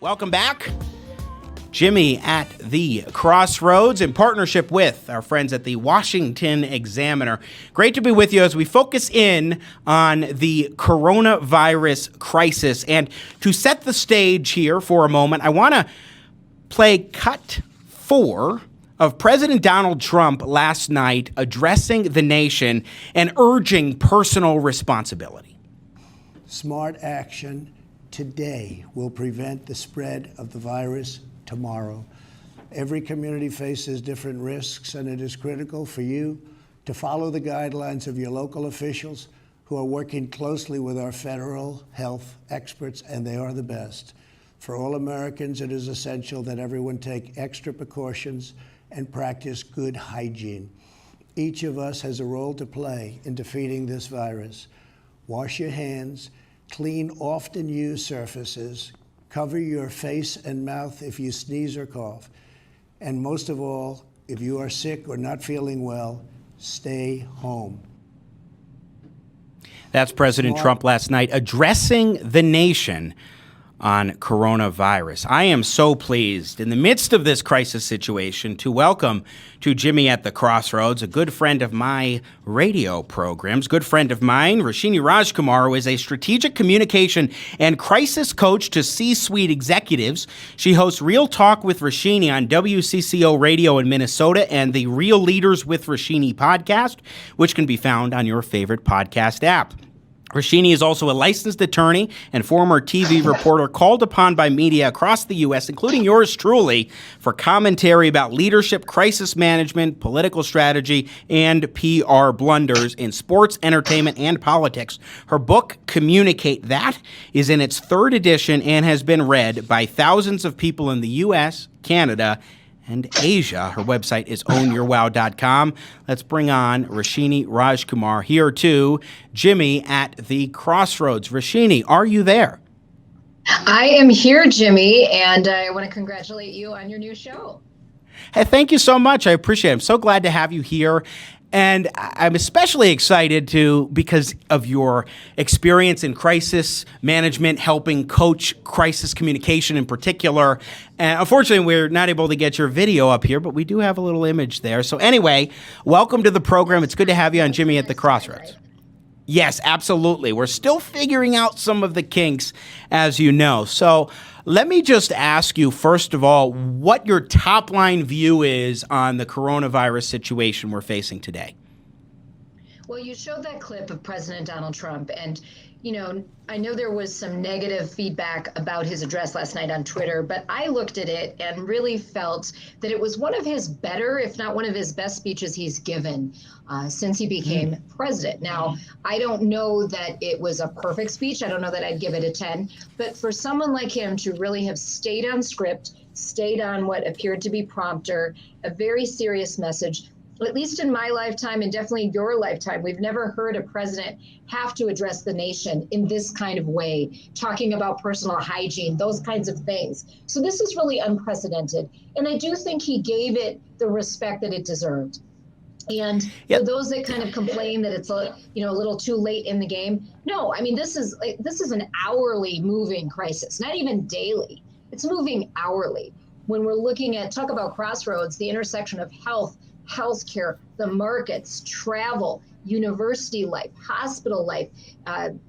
Welcome back. Jimmy at the Crossroads in partnership with our friends at the Washington Examiner. Great to be with you as we focus in on the coronavirus crisis. And to set the stage here for a moment, I want to play cut 4 of President Donald Trump last night addressing the nation and urging personal responsibility. Smart action today will prevent the spread of the virus tomorrow. Every community faces different risks, and it is critical for you to follow the guidelines of your local officials who are working closely with our federal health experts, and they are the best. For all Americans, it is essential that everyone take extra precautions and practice good hygiene. Each of us has a role to play in defeating this virus. Wash your hands, clean often used surfaces, cover your face and mouth if you sneeze or cough. And most of all, if you are sick or not feeling well, stay home. That's President Trump last night addressing the nation on coronavirus. I am so pleased in the midst of this crisis situation to welcome to Jimmy at the Crossroads, a good friend of my radio programs, good friend of mine, Roshini Rajkumar, who is a strategic communication and crisis coach to C-suite executives. She hosts Real Talk with Roshini on WCCO radio in Minnesota and the Real Leaders with Roshini podcast, which can be found on your favorite podcast app. Roshini is also a licensed attorney and former TV reporter called upon by media across the U.S., including yours truly, for commentary about leadership, crisis management, political strategy, and PR blunders in sports, entertainment, and politics. Her book, Communicate That, is in its 3rd edition and has been read by thousands of people in the U.S., Canada, and Asia. Her website is ownyourwow.com. Let's bring on Roshini Rajkumar here too. Jimmy at the Crossroads. Roshini, are you there? I am here, Jimmy, and I want to congratulate you on your new show. Hey, thank you so much. I appreciate it. I'm so glad to have you here. And I'm especially excited because of your experience in crisis management, helping coach crisis communication in particular. And unfortunately, we're not able to get your video up here, but we do have a little image there. So anyway, welcome to the program. It's good to have you on Jimmy at the Crossroads. Yes, absolutely. We're still figuring out some of the kinks, as you know. So let me just ask you, first of all, what your top line view is on the coronavirus situation we're facing today. Well, you showed that clip of President Donald Trump, and, you know, I know there was some negative feedback about his address last night on Twitter, but I looked at it and really felt that it was one of his better, if not one of his best speeches he's given since he became president. Now, I don't know that it was a perfect speech. I don't know that I'd give it a 10, but for someone like him to really have stayed on script, stayed on what appeared to be prompter, a very serious message, at least in my lifetime and definitely your lifetime, we've never heard a president have to address the nation in this kind of way, talking about personal hygiene, those kinds of things. So this is really unprecedented. And I do think he gave it the respect that it deserved. And for those that kind of complain that it's a little too late in the game, no, I mean, this is an hourly moving crisis, not even daily. It's moving hourly. When we're looking at, talk about crossroads, the intersection of healthcare, the markets, travel, university life, hospital life,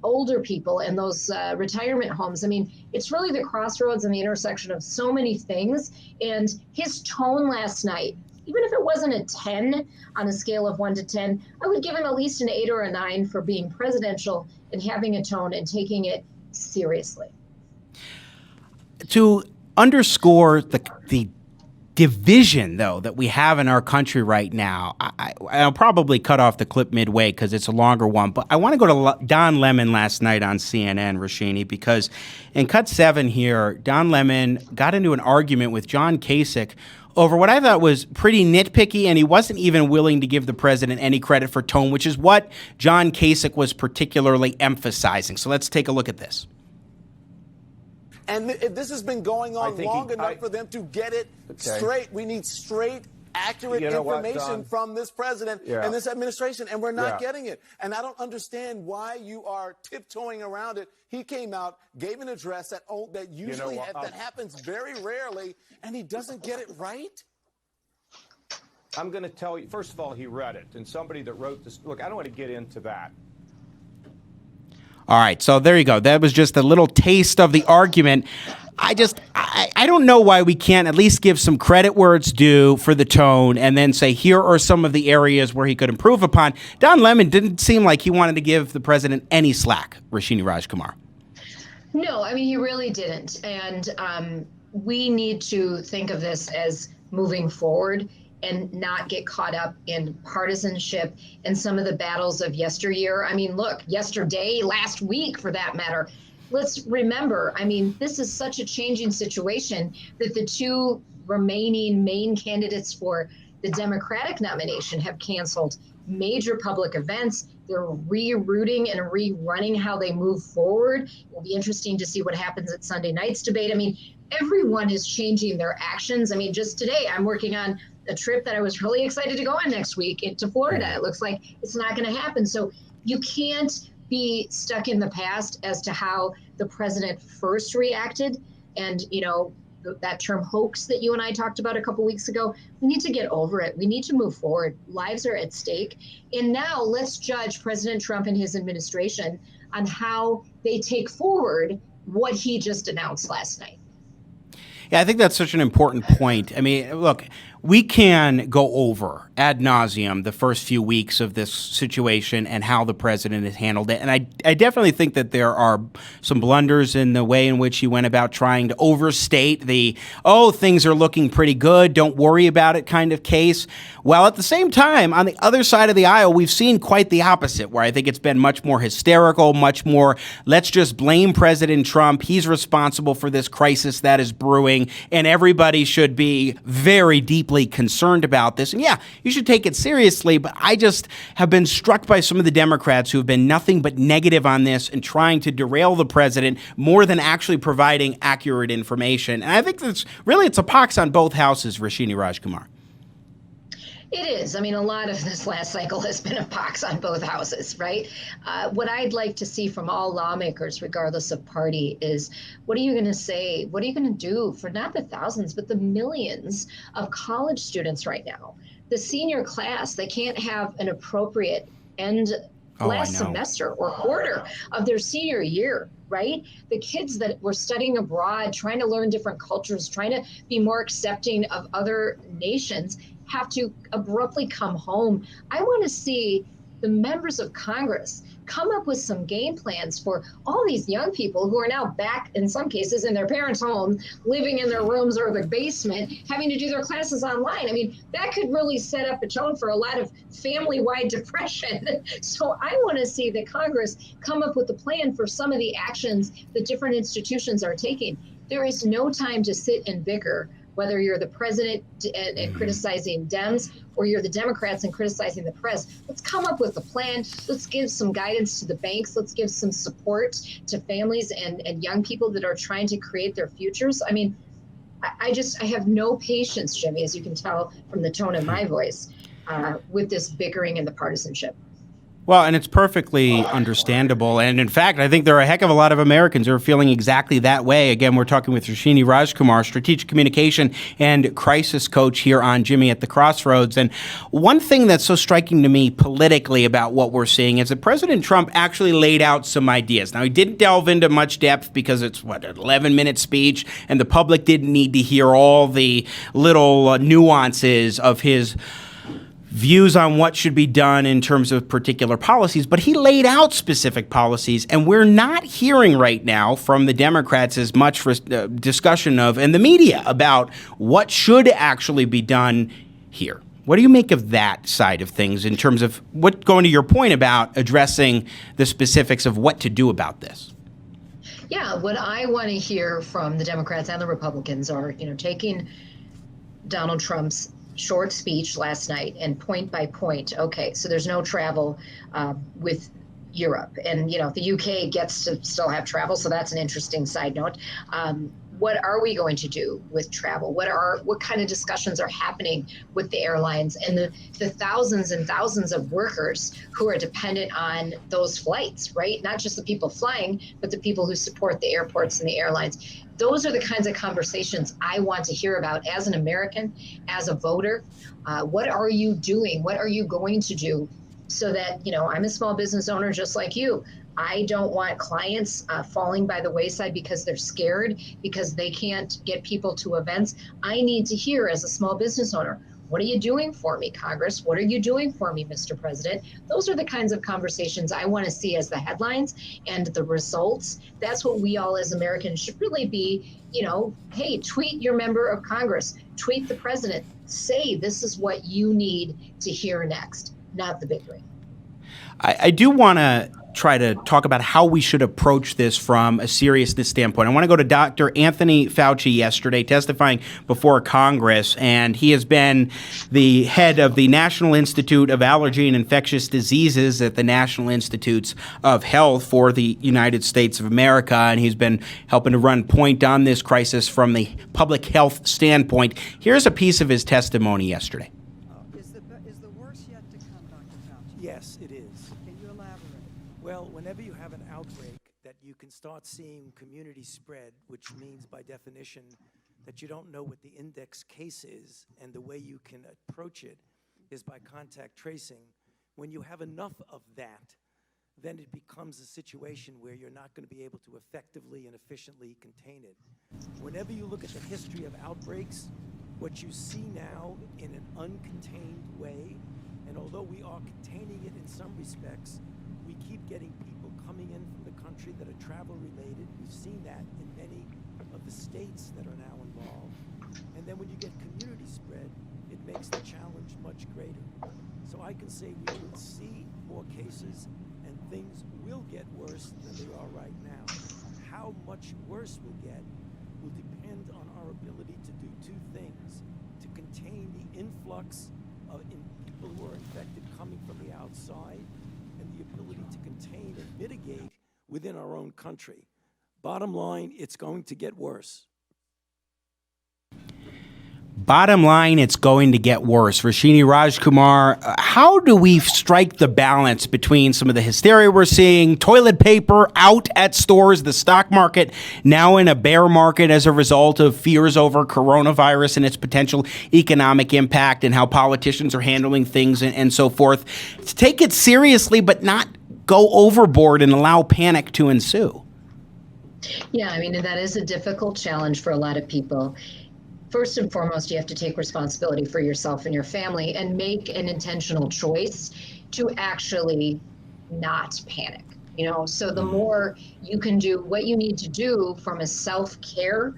older people, and those retirement homes. I mean, it's really the crossroads and the intersection of so many things. And his tone last night, even if it wasn't a 10 on a scale of 1 to 10, I would give him at least an 8 or a 9 for being presidential and having a tone and taking it seriously. To underscore the division, though, that we have in our country right now, I'll probably cut off the clip midway because it's a longer one, but I want to go to Don Lemon last night on CNN, Roshini, because in cut 7 here, Don Lemon got into an argument with John Kasich over what I thought was pretty nitpicky, and he wasn't even willing to give the president any credit for tone, which is what John Kasich was particularly emphasizing. So let's take a look at this. And this has been going on long enough for them to get it straight. We need straight accurate information from this president and this administration, and we're not getting it. And I don't understand why you are tiptoeing around it. He came out, gave an address that usually that happens very rarely, and he doesn't get it right. I'm going to tell you, first of all, he read it. And somebody that wrote this, look, I don't want to get into that. All right, so there you go. That was just a little taste of the argument. I don't know why we can't at least give some credit where it's due for the tone and then say, here are some of the areas where he could improve upon. Don Lemon didn't seem like he wanted to give the president any slack, Roshini Rajkumar. No, I mean, he really didn't. And we need to think of this as moving forward and not get caught up in partisanship and some of the battles of yesteryear. I mean, look, yesterday, last week for that matter, let's remember, I mean, this is such a changing situation that the two remaining main candidates for the Democratic nomination have canceled major public events. They're rerouting and rerunning how they move forward. It will be interesting to see what happens at Sunday night's debate. I mean, everyone is changing their actions. I mean, just today, I'm working on a trip that I was really excited to go on next week to Florida. It looks like it's not going to happen. So you can't be stuck in the past as to how the president first reacted. And, you know, that term hoax that you and I talked about a couple weeks ago, we need to get over it. We need to move forward. Lives are at stake. And now let's judge President Trump and his administration on how they take forward what he just announced last night. Yeah, I think that's such an important point. I mean, look, we can go over ad nauseum the first few weeks of this situation and how the president has handled it. And I definitely think that there are some blunders in the way in which he went about trying to overstate the, oh, things are looking pretty good, don't worry about it kind of case. While at the same time, on the other side of the aisle, we've seen quite the opposite, where I think it's been much more hysterical, much more, let's just blame President Trump. He's responsible for this crisis that is brewing, and everybody should be very deeply concerned about this. And yeah, you should take it seriously, but I just have been struck by some of the Democrats who have been nothing but negative on this and trying to derail the president more than actually providing accurate information. And I think that's really, it's a pox on both houses, Roshini Rajkumar. It is. I mean, a lot of this last cycle has been a pox on both houses, right? What I'd like to see from all lawmakers, regardless of party, is what are you going to say? What are you going to do for not the thousands, but the millions of college students right now? The senior class, they can't have an appropriate end last semester or quarter of their senior year, right? The kids that were studying abroad, trying to learn different cultures, trying to be more accepting of other nations, have to abruptly come home. I want to see the members of Congress come up with some game plans for all these young people who are now back, in some cases, in their parents' home, living in their rooms or their basement, having to do their classes online. I mean, that could really set up a tone for a lot of family-wide depression. So I want to see the Congress come up with a plan for some of the actions that different institutions are taking. There is no time to sit and bicker, whether you're the president and criticizing Dems or you're the Democrats and criticizing the press. Let's come up with a plan. Let's give some guidance to the banks. Let's give some support to families and young people that are trying to create their futures. I mean, I have no patience, Jimmy, as you can tell from the tone of my voice, with this bickering and the partisanship. Well, and it's perfectly understandable. And in fact, I think there are a heck of a lot of Americans who are feeling exactly that way. Again, we're talking with Roshini Rajkumar, strategic communication and crisis coach here on Jimmy at the Crossroads. And one thing that's so striking to me politically about what we're seeing is that President Trump actually laid out some ideas. Now, he didn't delve into much depth because it's, an 11-minute speech, and the public didn't need to hear all the little nuances of his views on what should be done in terms of particular policies, but he laid out specific policies, and we're not hearing right now from the Democrats as much discussion of, and the media, about what should actually be done here. What do you make of that side of things in terms of what, going to your point about addressing the specifics of what to do about this? Yeah, what I want to hear from the Democrats and the Republicans are, taking Donald Trump's short speech last night and point by point. Okay, so there's no travel with Europe, and the UK gets to still have travel, so that's an interesting side note. what are we going to do with travel? What kind of discussions are happening with the airlines and the thousands and thousands of workers who are dependent on those flights, right? Not just the people flying, but the people who support the airports and the airlines. Those are the kinds of conversations I want to hear about as an American, as a voter. What are you doing? What are you going to do so that, I'm a small business owner just like you. I don't want clients falling by the wayside because they're scared, because they can't get people to events. I need to hear as a small business owner, what are you doing for me, Congress? What are you doing for me, Mr. President? Those are the kinds of conversations I want to see as the headlines and the results. That's what we all as Americans should really be, hey, tweet your member of Congress, tweet the president, say this is what you need to hear next, not the big three. I do want to try to talk about how we should approach this from a seriousness standpoint. I want to go to Dr. Anthony Fauci yesterday testifying before Congress, and he has been the head of the National Institute of Allergy and Infectious Diseases at the National Institutes of Health for the United States of America, and he's been helping to run point on this crisis from the public health standpoint. Here's a piece of his testimony yesterday. Is the worst yet to come, Dr. Fauci? Yes, it is. Can you elaborate? Well, whenever you have an outbreak that you can start seeing community spread, which means by definition that you don't know what the index case is, and the way you can approach it is by contact tracing. When you have enough of that, then it becomes a situation where you're not going to be able to effectively and efficiently contain it. Whenever you look at the history of outbreaks, what you see now in an uncontained way, and although we are containing it in some respects, we keep getting people coming in from the country that are travel related. We've seen that in many of the states that are now involved. And then when you get community spread, it makes the challenge much greater. So I can say we will see more cases and things will get worse than they are right now. How much worse we'll get will depend on our ability to do two things: to contain the influx of people who are infected coming from the outside, and the ability to contain and mitigate within our own country. Bottom line, it's going to get worse. Bottom line, it's going to get worse. Roshini Rajkumar, how do we strike the balance between some of the hysteria we're seeing, toilet paper out at stores, the stock market now in a bear market as a result of fears over coronavirus and its potential economic impact, and how politicians are handling things and so forth? Take it seriously, but not go overboard and allow panic to ensue. Yeah, I mean, that is a difficult challenge for a lot of people. First and foremost, you have to take responsibility for yourself and your family and make an intentional choice to actually not panic. So the more you can do what you need to do from a self-care,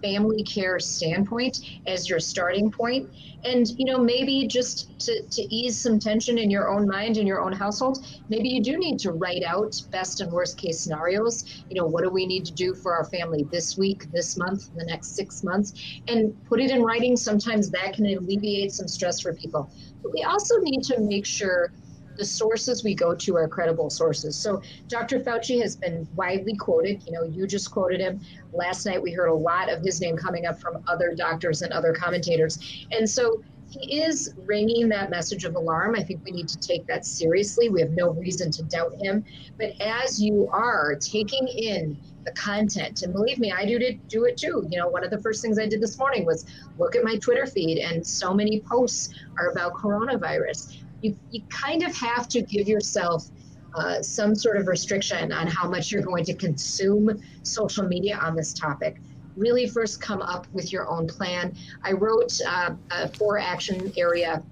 family care standpoint as your starting point, and maybe just to ease some tension in your own mind and your own household, maybe you do need to write out best and worst case scenarios. What do we need to do for our family this week, this month, the next 6 months, and put it in writing. Sometimes that can alleviate some stress for people. But we also need to make sure the sources we go to are credible sources. So Dr. Fauci has been widely quoted. You just quoted him. Last night, we heard a lot of his name coming up from other doctors and other commentators. And so he is ringing that message of alarm. I think we need to take that seriously. We have no reason to doubt him. But as you are taking in the content, and believe me, I do it too. One of the first things I did this morning was look at my Twitter feed, and so many posts are about coronavirus. You kind of have to give yourself some sort of restriction on how much you're going to consume social media on this topic. Really first come up with your own plan. I wrote a 4-action area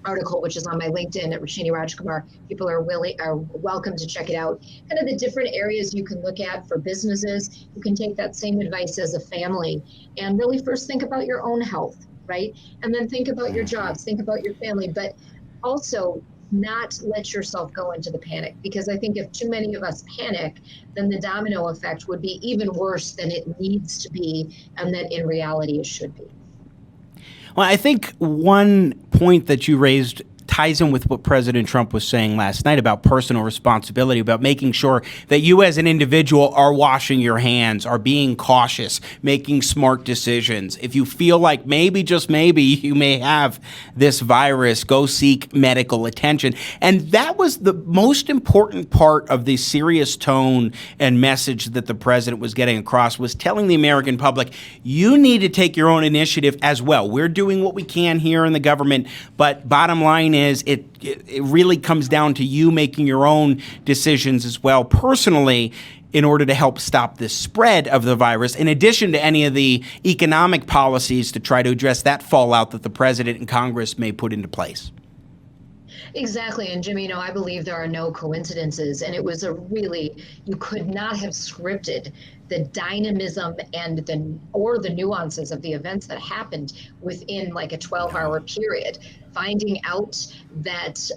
article, which is on my LinkedIn at Roshini Rajkumar. People are welcome to check it out. Kind of the different areas you can look at for businesses. You can take that same advice as a family and really first think about your own health, right? And then think about your jobs, think about your family, but also not let yourself go into the panic, because I think if too many of us panic, then the domino effect would be even worse than it needs to be, and that in reality it should be. Well, I think one point that you raised ties in with what President Trump was saying last night about personal responsibility, about making sure that you as an individual are washing your hands, are being cautious, making smart decisions. If you feel like maybe, just maybe, you may have this virus, go seek medical attention. And that was the most important part of the serious tone and message that the president was getting across, was telling the American public, you need to take your own initiative as well. We're doing what we can here in the government, but bottom line is it really comes down to you making your own decisions as well personally in order to help stop the spread of the virus, in addition to any of the economic policies to try to address that fallout that the president and Congress may put into place. Exactly. And Jimmy, I believe there are no coincidences. And it was you could not have scripted the dynamism and the nuances of the events that happened within like a 12-hour period. Finding out that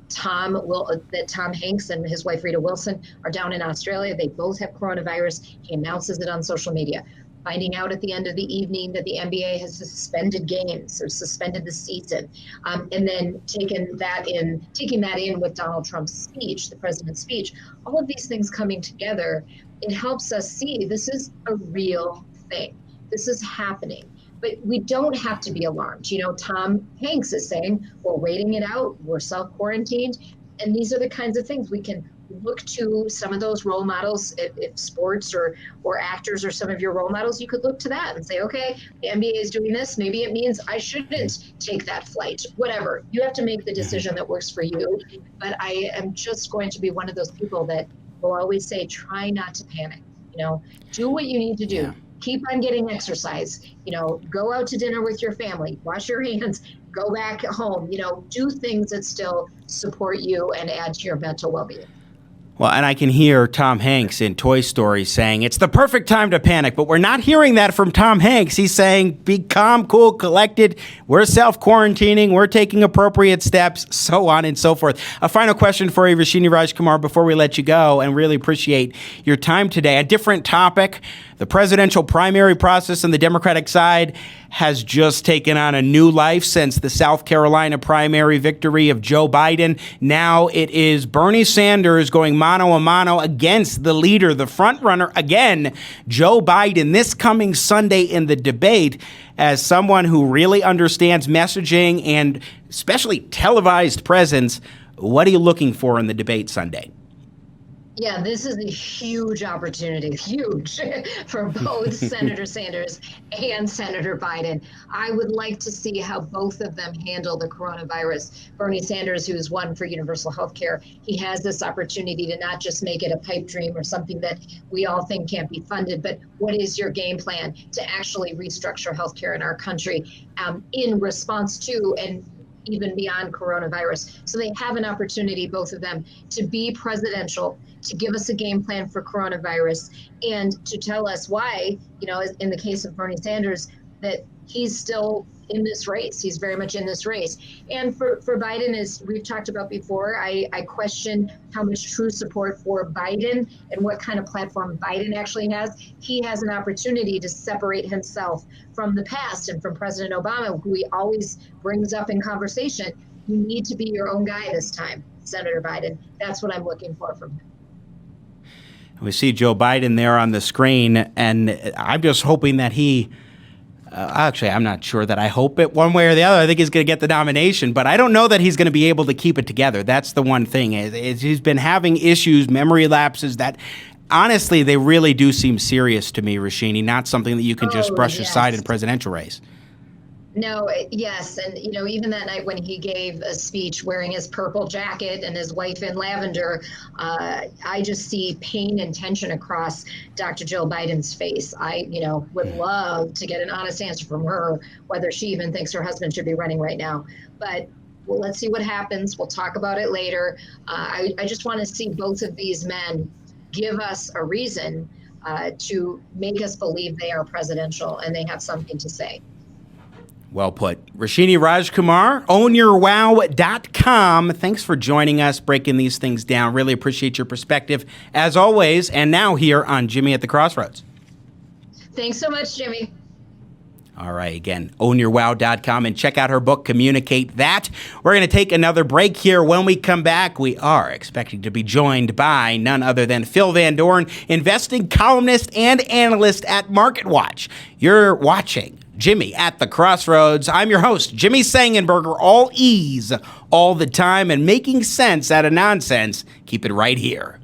Tom Hanks and his wife Rita Wilson are down in Australia. They both have coronavirus. He announces it on social media. Finding out at the end of the evening that the NBA has suspended games or suspended the season, and then taking that in with Donald Trump's speech, the president's speech, all of these things coming together, it helps us see this is a real thing. This is happening. But we don't have to be alarmed. Tom Hanks is saying we're waiting it out, we're self-quarantined, and these are the kinds of things we can look to. Some of those role models, if sports or actors are some of your role models, you could look to that and say, okay, the NBA is doing this. Maybe it means I shouldn't take that flight, whatever. You have to make the decision that works for you. But I am just going to be one of those people that will always say, try not to panic. Do what you need to do. Yeah. Keep on getting exercise, go out to dinner with your family, wash your hands, go back home, do things that still support you and add to your mental well-being. Well, and I can hear Tom Hanks in Toy Story saying it's the perfect time to panic, but we're not hearing that from Tom Hanks. He's saying be calm, cool, collected. We're self-quarantining. We're taking appropriate steps, so on and so forth. A final question for you, Roshini Rajkumar, before we let you go, and really appreciate your time today. A different topic. The presidential primary process on the Democratic side has just taken on a new life since the South Carolina primary victory of Joe Biden. Now it is Bernie Sanders going mano a mano against the leader, the front runner again, Joe Biden, this coming Sunday in the debate. As someone who really understands messaging and especially televised presence, what are you looking for in the debate Sunday? Yeah, this is a huge opportunity, huge, for both Senator Sanders and Senator Biden. I would like to see how both of them handle the coronavirus. Bernie Sanders, who is one for universal health care, he has this opportunity to not just make it a pipe dream or something that we all think can't be funded, but what is your game plan to actually restructure health care in our country in response to and even beyond coronavirus. So they have an opportunity, both of them, to be presidential, to give us a game plan for coronavirus, and to tell us why, in the case of Bernie Sanders, that he's still in this race. He's very much in this race. And for Biden, as we've talked about before, I question how much true support for Biden and what kind of platform Biden actually has. He has an opportunity to separate himself from the past and from President Obama, who he always brings up in conversation. You need to be your own guy this time, Senator Biden. That's what I'm looking for from him. We see Joe Biden there on the screen, and I'm just hoping that he actually, I'm not sure that I hope it one way or the other. I think he's going to get the nomination, but I don't know that he's going to be able to keep it together. That's the one thing. He's been having issues, memory lapses that, honestly, they really do seem serious to me, Roshini, not something that you can just brush aside in a presidential race. No, yes. And, even that night when he gave a speech wearing his purple jacket and his wife in lavender, I just see pain and tension across Dr. Jill Biden's face. I, would love to get an honest answer from her, whether she even thinks her husband should be running right now. But let's see what happens. We'll talk about it later. I just want to see both of these men give us a reason to make us believe they are presidential and they have something to say. Well put. Roshini Rajkumar, ownyourwow.com. Thanks for joining us, breaking these things down. Really appreciate your perspective, as always, and now here on Jimmy at the Crossroads. Thanks so much, Jimmy. All right, again, ownyourwow.com, and check out her book, Communicate That. We're going to take another break here. When we come back, we are expecting to be joined by none other than Phil Van Dorn, investing columnist and analyst at MarketWatch. You're watching Jimmy at the Crossroads. I'm your host, Jimmy Sengenberger, all ease all the time and making sense out of nonsense. Keep it right here.